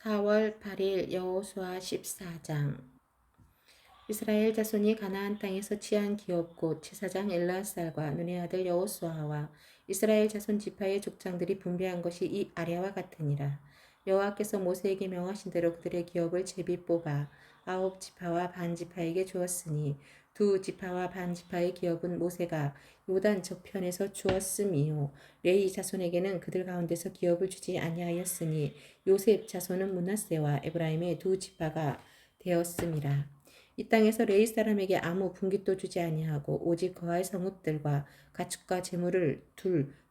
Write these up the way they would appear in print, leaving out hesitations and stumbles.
4월 8일 여호수아 14장. 이스라엘 자손이 가나안 땅에서 취한 기업 곧 제사장 엘르아살과 눈의 아들 여호수아와 이스라엘 자손 지파의 족장들이 분배한 것이 이 아래와 같으니라. 여호와께서 모세에게 명하신 대로 그들의 기업을 제비 뽑아 9지파와 반 지파에게 주었으니 2지파와 반 지파의 기업은 모세가 요단 저편에서 주었음이요 레위 자손에게는 그들 가운데서 기업을 주지 아니하였으니 요셉 자손은 므낫세와 에브라임의 2지파가 되었음이라. 이 땅에서 레위 사람에게 아무 분깃도 주지 아니하고 오직 거할 성읍들과 가축과 재물을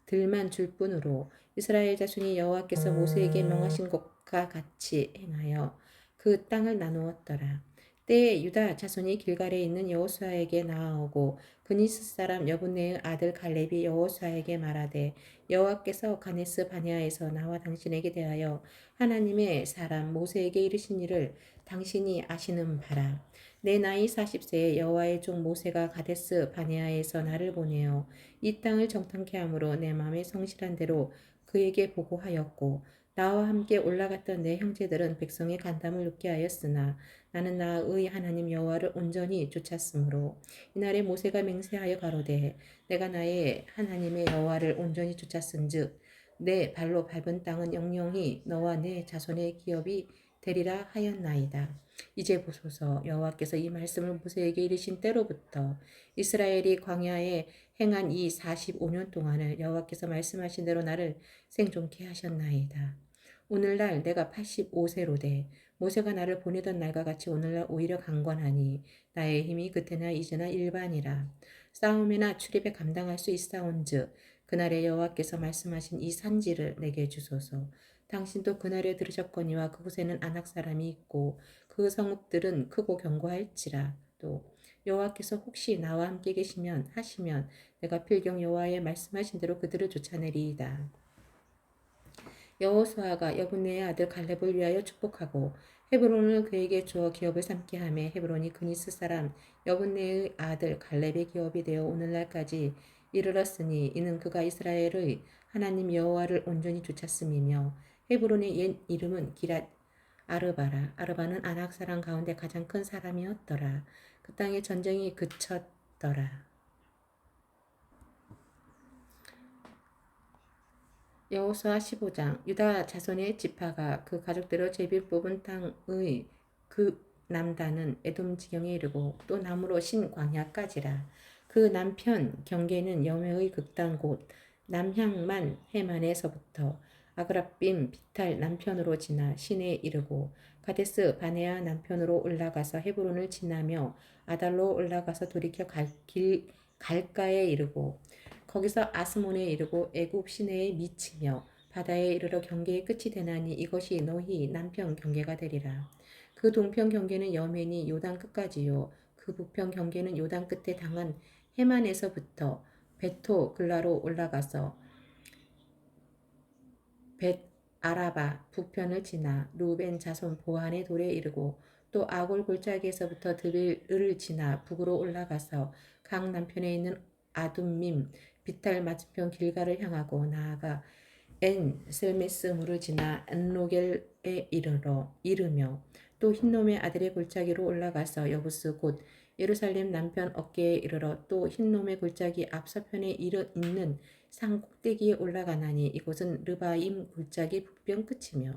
들만 줄 뿐으로 이스라엘 자손이 여호와께서 모세에게 명하신 것과 같이 행하여 그 땅을 나누었더라. 때에 유다 자손이 길갈에 있는 여호수아에게 나아오고 그니스 사람 여분네의 아들 갈렙이 여호수아에게 말하되 여호와께서 가네스 바네아에서 나와 당신에게 대하여 하나님의 사람 모세에게 이르신 일을 당신이 아시는 바라. 내 나이 40세에 여호와의 종 모세가 가데스 바네아에서 나를 보내어 이 땅을 정탐케 함으로 내 마음에 성실한 대로 그에게 보고하였고 나와 함께 올라갔던 내 형제들은 백성의 간담을 눕게 하였으나 나는 나의 하나님 여호와를 온전히 쫓았으므로 이날에 모세가 맹세하여 가로되 내가 나의 하나님의 여호와를 온전히 쫓았은즉 내 발로 밟은 땅은 영영히 너와 내 자손의 기업이 되리라 하였나이다. 이제 보소서 여호와께서 이 말씀을 모세에게 이르신 때로부터 이스라엘이 광야에 행한 이 45년 동안을 여호와께서 말씀하신 대로 나를 생존케 하셨나이다. 오늘날 내가 85세로 돼 모세가 나를 보내던 날과 같이 오늘날 오히려 강건하니 나의 힘이 그때나 이제나 일반이라. 싸움이나 출입에 감당할 수 있사온즉 그날에 여호와께서 말씀하신 이 산지를 내게 주소서. 당신도 그날에 들으셨거니와 그곳에는 아낙 사람이 있고 그 성읍들은 크고 견고할지라. 또 여호와께서 혹시 나와 함께 계시면 하시면 내가 필경 여호와의 말씀하신 대로 그들을 쫓아내리이다. 여호수아가 여분네의 아들 갈렙을 위하여 축복하고 헤브론을 그에게 주어 기업을 삼게 하매 헤브론이 그니스 사람 여분네의 아들 갈렙의 기업이 되어 오늘날까지 이르렀으니 이는 그가 이스라엘의 하나님 여호와를 온전히 쫓았음이며 헤브론의 옛 이름은 기랏 아르바라. 아르바는 아낙 사람 가운데 가장 큰 사람이었더라. 그 땅에 전쟁이 그쳤더라. 여호수아 15장. 유다 자손의 지파가 그 가족대로 제비 뽑은 땅의 그 남단은 에돔 지경에 이르고 또 남으로 신광야까지라. 그 남편 경계는 여매의 극단 곧 남향만 해만에서부터 아그라빔 비탈 남편으로 지나 신에 이르고 가데스 바네아 남편으로 올라가서 헤브론을 지나며 아달로 올라가서 돌이켜 갈가에 이르고 거기서 아스몬에 이르고 애굽 시내에 미치며 바다에 이르러 경계의 끝이 되나니 이것이 너희 남편 경계가 되리라. 그 동편 경계는 여멘이 요단 끝까지요. 그 북편 경계는 요단 끝에 당한 해만에서부터 베토 글라로 올라가서 벳 아라바 북편을 지나 루벤 자손 보한의 돌에 이르고 또 아골 골짜기에서부터 드빌을 지나 북으로 올라가서 강 남편에 있는 아둠밈 비탈 맞은편 길가를 향하고 나아가 엔 셀메스무를 지나 엔로겔에 이르며 또 흰놈의 아들의 골짜기로 올라가서 여부스 곧 예루살렘 남편 어깨에 이르러 또 흰놈의 골짜기 앞서편에 있는 산 꼭대기에 올라가나니 이곳은 르바임 골짜기 북변 끝이며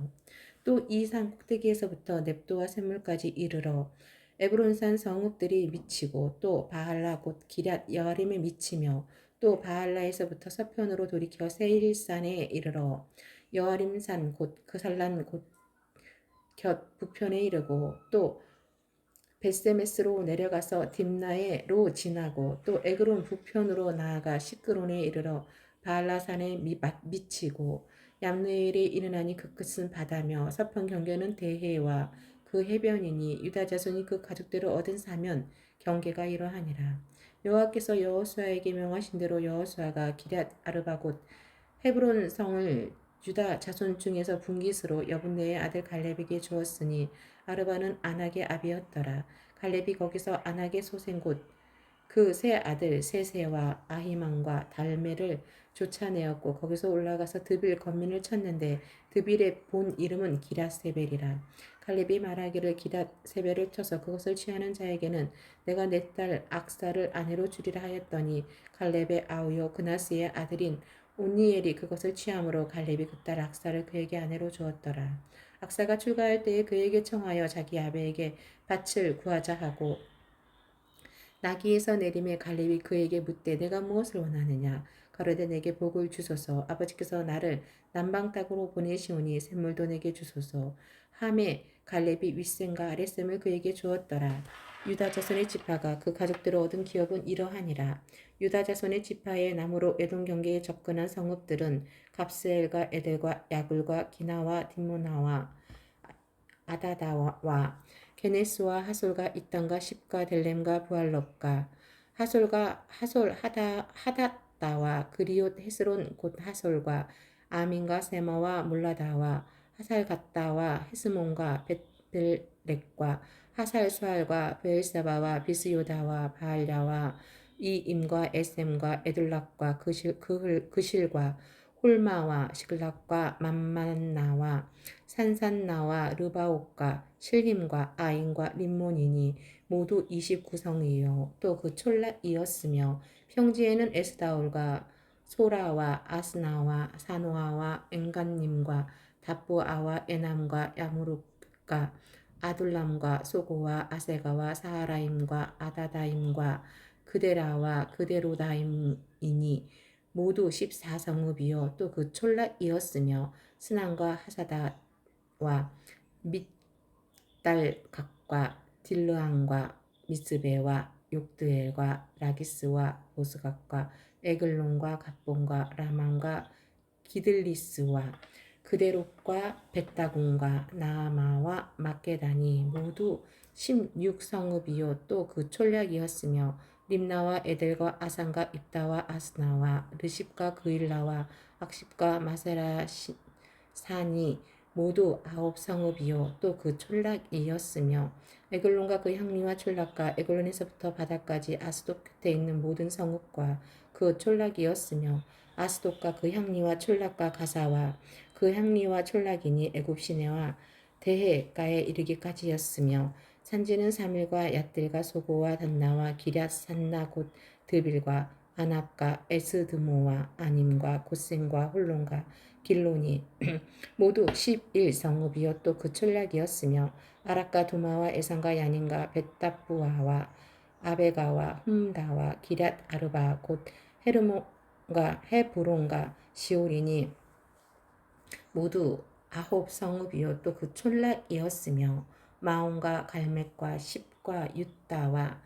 또 이 산 꼭대기에서부터 넵도와 샘물까지 이르러 에브론산 성읍들이 미치고 또 바할라 곧 기럇 여아림에 미치며 또 바할라에서부터 서편으로 돌이켜 세일산에 이르러 여아림산 곧 그살란 곧 곁 북편에 이르고 또 벳세메스로 내려가서 딥나에로 지나고 또 에그론 북편으로 나아가 시크론에 이르러 바알라산에 미치고 얌느엘에 이르나니 그 끝은 바다며 서편 경계는 대해와 그 해변이니 유다 자손이 그 가족대로 얻은 사면 경계가 이러하니라. 여호와께서 여호수아에게 명하신 대로 여호수아가 기럇 아르바 곧 헤브론 성을 유다 자손 중에서 분깃으로 여분네의 아들 갈렙에게 주었으니 아르바는 아낙의 아비였더라. 갈렙이 거기서 아낙의 소생 곧 그 세 아들 세세와 아히만과 달메를 쫓아내었고 거기서 올라가서 드빌 건민을 쳤는데 드빌의 본 이름은 기랏세벨이라. 갈렙이 말하기를 기랏세벨을 쳐서 그것을 취하는 자에게는 내가 내 딸 악사를 아내로 주리라 하였더니 갈렙의 아우요 그나스의 아들인 온니엘이 그것을 취함으로 갈렙이 그 딸 악사를 그에게 아내로 주었더라. 악사가 출가할 때에 그에게 청하여 자기 아베에게 밭을 구하자 하고 나귀에서 내림에 갈렙이 그에게 묻되 내가 무엇을 원하느냐 가로되 내게 복을 주소서 아버지께서 나를 남방 땅으로 보내시오니 샘물도 내게 주소서 함에 갈렙이 윗셈과 아랫셈을 그에게 주었더라. 유다 자손의 지파가 그 가족들을 얻은 기업은 이러하니라. 유다 자손의 지파의 남으로 에돔 경계에 접근한 성읍들은 갑스엘과 에델과 야굴과 기나와 딥모나와 아다다와 게네스와 하솔과 이땅과 십과 델렘과 부알럽과 하솔과 하솔 하닷다와 그리옷 헤스론 곧 하솔과 아민과 세마와 몰라다와 하살갓다와 헤스몬과 벳벨렉과 하살수알과 베엘사바와 비스요다와 바알야와 이임과 에셈과 에둘락과 그실과 홀마와 시글락과 맘만나와 산산나와 르바옥과 실림과 아인과 림몬이니 모두 29성이요. 또 그 촌락이었으며 평지에는 에스다올과 소라와 아스나와 사노아와 엔간님과 답보아와 에남과 야무룩과 아둘람과 소고와 아세가와 사하라임과 아다다임과 그데라와 그데로다임이니 모두 14성읍이요. 또 그 촌락이었으며 스난과 하사다와 밑달각과 딜르안과 미스베와 욕드엘과 라기스와 보스각과 에글론과 갑본과 라만과 기들리스와 그데롯과 벳다군과 나아마와 막게다니 모두 16성읍이요. 또 그 촌략이었으며 림나와 에델과 아산과 입다와 아스나와 르십과 그일라와 악십과 마세라산이 모두 9성읍이요. 또 그 촌락이었으며 에글론과 그 향리와 촌락과 에글론에서부터 바다까지 아스돗 곁에 있는 모든 성읍과 그 촌락이었으며 아스돗과 그 향리와 촌락과 가사와 그 향리와 촌락이니 애굽 시내와 대해가에 이르기까지였으며 산지는 사밀과 얏들과 소고와 단나와 기럇 산나 곧 드빌과 아납과 에스드모와 아님과 곧셈과 홀론과 길론이 모두 11성읍이요. 또 그 촌락이었으며 아락과 두마와 에산과 야닌과 벳다부아와 아베가와 훔다와 기럇 아르바 곧 헤르몬과 헤브론과 시올이니 모두 9성읍이요. 또 그 촌락이었으며 마온과 갈맥과 십과 유다와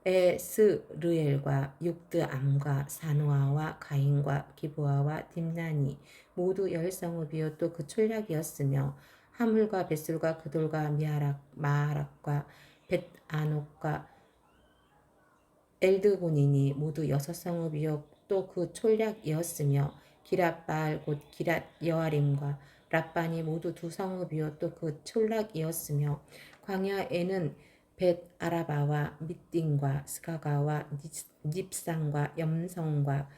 에스르엘과 육드암과 사노아와 가인과 기브아와 딥나니 모두 10성읍이요. 또 그 촌락이었으며 하물과 벳술과 그돌과 마하락과 벳아녹과 엘드고니니 모두 6성읍이요. 또 그 촌략이었으며 기랏바알 곧 기랏 여아림과 랍반이 모두 2성읍이요. 또 그 촌락이었으며 광야에는 벳 아라바와 밑딘과 스가가와 닙산과 염성과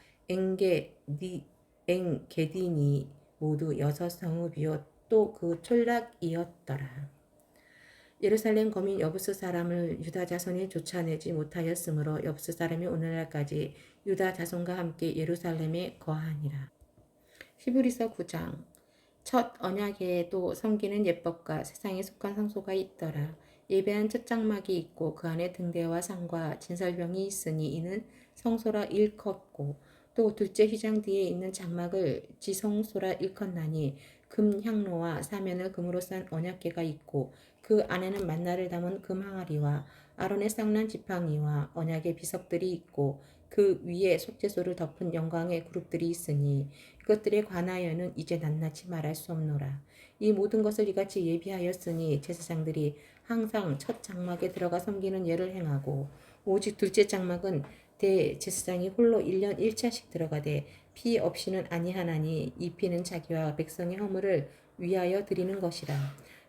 엔게디니 모두 6성읍이요. 또 그 촌락이었더라. 예루살렘 거민 여부스 사람을 유다 자손이 쫓아내지 못하였으므로 여부스 사람이 오늘날까지 유다 자손과 함께 예루살렘에 거하니라. 히브리서 9장. 첫 언약에도 섬기는 예법과 세상에 속한 성소가 있더라. 예배한 첫 장막이 있고 그 안에 등대와 상과 진설병이 있으니 이는 성소라 일컫고 또 둘째 휘장 뒤에 있는 장막을 지성소라 일컫나니 금 향로와 사면을 금으로 싼 언약궤가 있고 그 안에는 만나를 담은 금 항아리와 아론의 쌍난 지팡이와 언약의 비석들이 있고 그 위에 속죄소를 덮은 영광의 그룹들이 있으니 이것들에 관하여는 이제 낱낱이 말할 수 없노라. 이 모든 것을 이같이 예비하였으니 제사장들이 항상 첫 장막에 들어가 섬기는 예를 행하고 오직 둘째 장막은 대제사장이 홀로 1년 1차씩 들어가되 피 없이는 아니하나니 이 피는 자기와 백성의 허물을 위하여 드리는 것이라.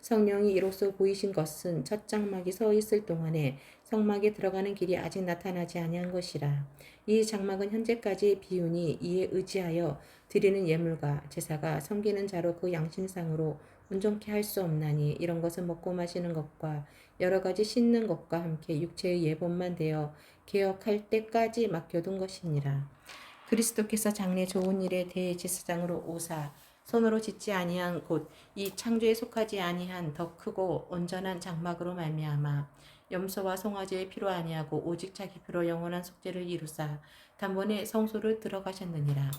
성령이 이로써 보이신 것은 첫 장막이 서 있을 동안에 성막에 들어가는 길이 아직 나타나지 아니한 것이라. 이 장막은 현재까지의 비유니 이에 의지하여 드리는 예물과 제사가 섬기는 자로 그 양심상으로 온전케 할 수 없나니 이런 것은 먹고 마시는 것과 여러 가지 씻는 것과 함께 육체의 예법만 되어 개혁할 때까지 맡겨둔 것이니라. 그리스도께서 장래 좋은 일에 대제사장으로 오사 손으로 짓지 아니한 곧 이 창조에 속하지 아니한 더 크고 온전한 장막으로 말미암아 염소와 송아지의 피로 아니하고 오직 자기 피로 영원한 속죄를 이루사 단번에 성소를 들어가셨느니라.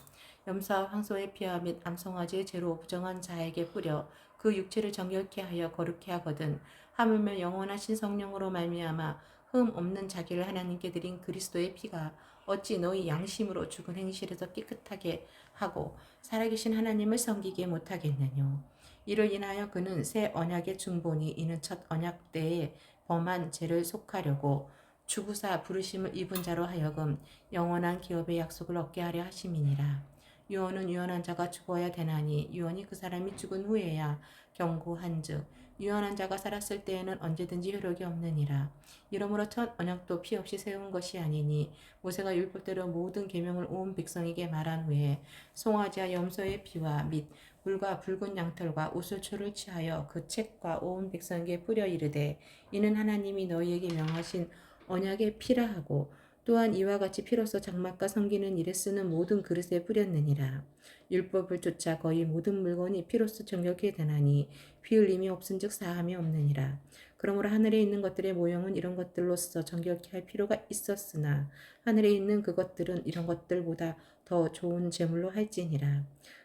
염소와 황소의 피와 및 암송아지의 죄로 부정한 자에게 뿌려 그 육체를 정결케 하여 거룩케 하거든 하물며 영원하신 성령으로 말미암아 흠 없는 자기를 하나님께 드린 그리스도의 피가 어찌 너희 양심으로 죽은 행실에서 깨끗하게 하고 살아계신 하나님을 섬기게 못하겠느뇨. 이를 인하여 그는 새 언약의 중보니 이는 첫 언약 때에 범한 죄를 속하려고 주구사 부르심을 입은 자로 하여금 영원한 기업의 약속을 얻게 하려 하심이니라. 유언은 유언한 자가 죽어야 되나니 유언이 그 사람이 죽은 후에야 경고한즉 유언한 자가 살았을 때에는 언제든지 효력이 없느니라. 이러므로 첫 언약도 피 없이 세운 것이 아니니 모세가 율법대로 모든 계명을 온 백성에게 말한 후에 송아지와 염소의 피와 및 물과 붉은 양털과 우슬초를 취하여 그 책과 온 백성에게 뿌려 이르되 이는 하나님이 너희에게 명하신 언약의 피라 하고 또한 이와 같이 피로써 장막과 섬기는 일에 쓰는 모든 그릇에 뿌렸느니라. 율법을 쫓아 거의 모든 물건이 피로써 정결케 되나니 피 흘림이 없은즉 사함이 없느니라. 그러므로 하늘에 있는 것들의 모형은 이런 것들로서 정결케 할 필요가 있었으나 하늘에 있는 그것들은 이런 것들보다 더 좋은 제물로 할지니라.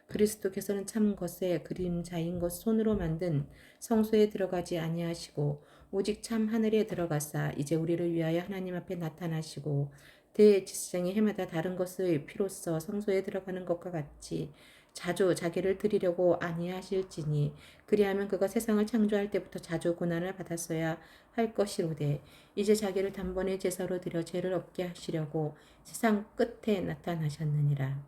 그리스도께서는 참 것의 그림자인 것 손으로 만든 성소에 들어가지 아니하시고 오직 참 하늘에 들어가사 이제 우리를 위하여 하나님 앞에 나타나시고 대제사장이 해마다 다른 것의 피로써 성소에 들어가는 것과 같이 자주 자기를 드리려고 아니하실지니 그리하면 그가 세상을 창조할 때부터 자주 고난을 받았어야 할 것이로되 이제 자기를 단번에 제사로 드려 죄를 없게 하시려고 세상 끝에 나타나셨느니라.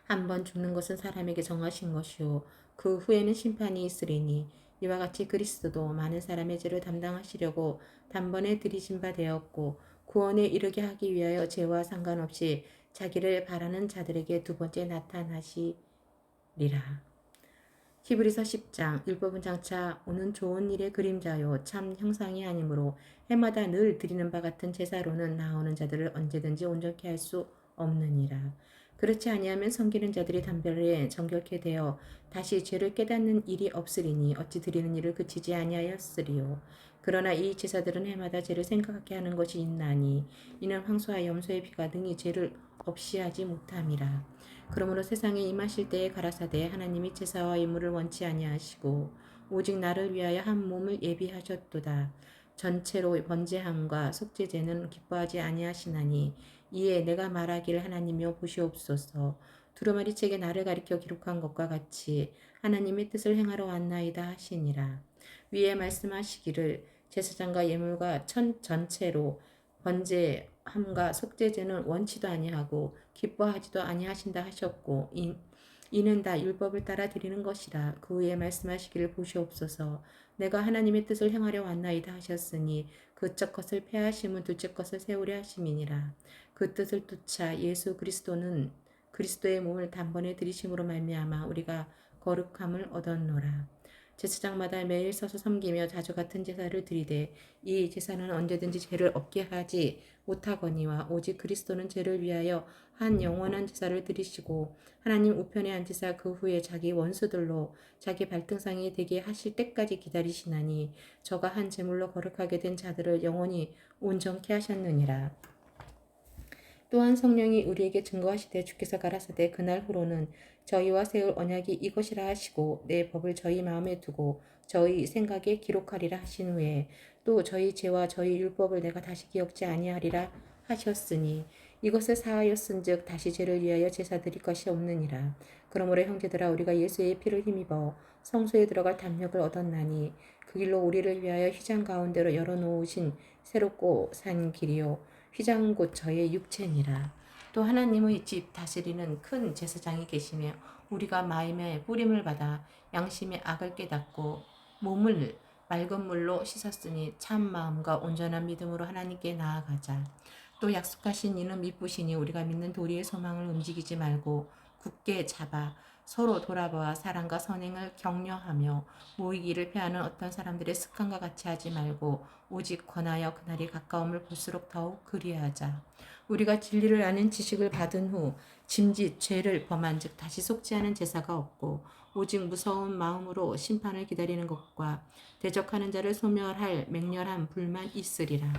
한번 죽는 것은 사람에게 정하신 것이요 그 후에는 심판이 있으리니 이와 같이 그리스도도 많은 사람의 죄를 담당하시려고 단번에 들이신 바 되었고 구원에 이르게 하기 위하여 죄와 상관없이 자기를 바라는 자들에게 두 번째 나타나시리라. 히브리서 10장 율법은 장차 오는 좋은 일의 그림자요 참 형상이 아니므로 해마다 늘 드리는 바 같은 제사로는 나오는 자들을 언제든지 온전케 할 수 없느니라. 그렇지 아니하면 섬기는 자들이 단번에 정결케 되어 다시 죄를 깨닫는 일이 없으리니 어찌 드리는 일을 그치지 아니하였으리요. 그러나 이 제사들은 해마다 죄를 생각하게 하는 것이 있나니 이는 황소와 염소의 피가 능히 죄를 없이 하지 못함이라. 그러므로 세상에 임하실 때에 가라사대 하나님이 제사와 예물을 원치 아니하시고 오직 나를 위하여 한 몸을 예비하셨도다. 전체로 번제함과 속죄제는 기뻐하지 아니하시나니 이에 내가 말하기를 하나님이여 보시옵소서. 두루마리 책에 나를 가리켜 기록한 것과 같이 하나님의 뜻을 행하러 왔나이다 하시니라. 위에 말씀하시기를 제사장과 예물과 천 전체로 번제함과 속죄제는 원치도 아니하고 기뻐하지도 아니하신다 하셨고 이는 다 율법을 따라 드리는 것이라. 그 후에 말씀하시기를 보시옵소서. 내가 하나님의 뜻을 행하려 왔나이다 하셨으니 그 첫 것을 폐하심은 둘째 것을 세우려 하심이니라. 그 뜻을 쫓아 예수 그리스도는 그리스도의 몸을 단번에 들이심으로 말미암아 우리가 거룩함을 얻었노라. 제사장마다 매일 서서 섬기며 자주 같은 제사를 드리되 이 제사는 언제든지 죄를 없게 하지 못하거니와 오직 그리스도는 죄를 위하여 한 영원한 제사를 드리시고 하나님 우편에 앉으사 그 후에 자기 원수들로 자기 발등상이 되게 하실 때까지 기다리시나니 저가 한 제물로 거룩하게 된 자들을 영원히 온전케 하셨느니라. 또한 성령이 우리에게 증거하시되 주께서 가라사대 그날 후로는 저희와 세울 언약이 이것이라 하시고 내 법을 저희 마음에 두고 저희 생각에 기록하리라 하신 후에 또 저희 죄와 저희 율법을 내가 다시 기억지 아니하리라 하셨으니 이것을 사하였은즉 다시 죄를 위하여 제사 드릴 것이 없느니라. 그러므로 형제들아 우리가 예수의 피를 힘입어 성소에 들어갈 담력을 얻었나니 그 길로 우리를 위하여 휘장 가운데로 열어놓으신 새롭고 산 길이요 휘장 곧 저의 육체니라. 또 하나님의 집 다스리는 큰 제사장이 계시며 우리가 마음에 뿌림을 받아 양심의 악을 깨닫고 몸을 맑은 물로 씻었으니 참 마음과 온전한 믿음으로 하나님께 나아가자. 또 약속하신 이는 미쁘시니 우리가 믿는 도리의 소망을 움직이지 말고 굳게 잡아 서로 돌아보아 사랑과 선행을 격려하며 모이기를 피하는 어떤 사람들의 습관과 같이 하지 말고 오직 권하여 그날이 가까움을 볼수록 더욱 그리하자. 우리가 진리를 아는 지식을 받은 후 짐짓 죄를 범한 즉 다시 속지 않은 제사가 없고 오직 무서운 마음으로 심판을 기다리는 것과 대적하는 자를 소멸할 맹렬한 불만 있으리라.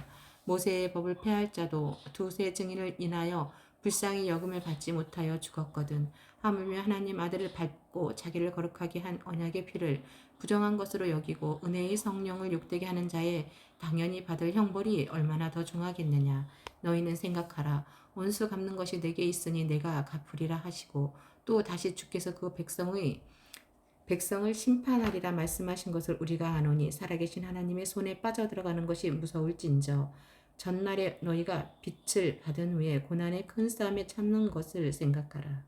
모세의 법을 폐할 자도 두세 증인을 인하여 불쌍히 여김을 받지 못하여 죽었거든. 하물며 하나님 아들을 밟고 자기를 거룩하게 한 언약의 피를 부정한 것으로 여기고 은혜의 성령을 욕되게 하는 자에 당연히 받을 형벌이 얼마나 더 중하겠느냐. 너희는 생각하라. 원수 갚는 것이 내게 있으니 내가 갚으리라 하시고 또 다시 주께서 그 백성을 심판하리라 말씀하신 것을 우리가 아노니 살아계신 하나님의 손에 빠져들어가는 것이 무서울진저 전날에 너희가 빛을 받은 후에 고난의 큰 싸움에 참는 것을 생각하라.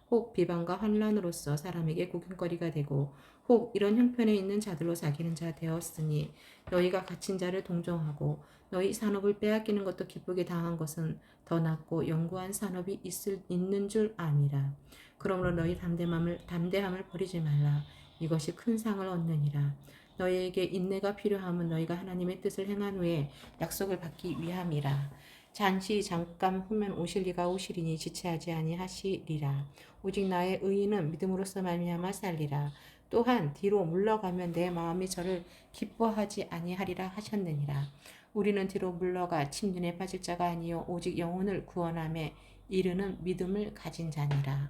혹 비방과 환란으로서 사람에게 구경거리가 되고 혹 이런 형편에 있는 자들로 사귀는 자 되었으니 너희가 갇힌 자를 동정하고 너희 산업을 빼앗기는 것도 기쁘게 당한 것은 더 낫고 영구한 산업이 있는 줄 아니라. 그러므로 너희 담대함을 버리지 말라. 이것이 큰 상을 얻느니라. 너희에게 인내가 필요함은 너희가 하나님의 뜻을 행한 후에 약속을 받기 위함이라. 잠깐 후면 오실 리가 오시리니 지체하지 아니하시리라. 오직 나의 의인은 믿음으로써 말미암아 살리라. 또한 뒤로 물러가면 내 마음이 저를 기뻐하지 아니하리라 하셨느니라. 우리는 뒤로 물러가 침륜에 빠질 자가 아니요 오직 영혼을 구원함에 이르는 믿음을 가진 자니라.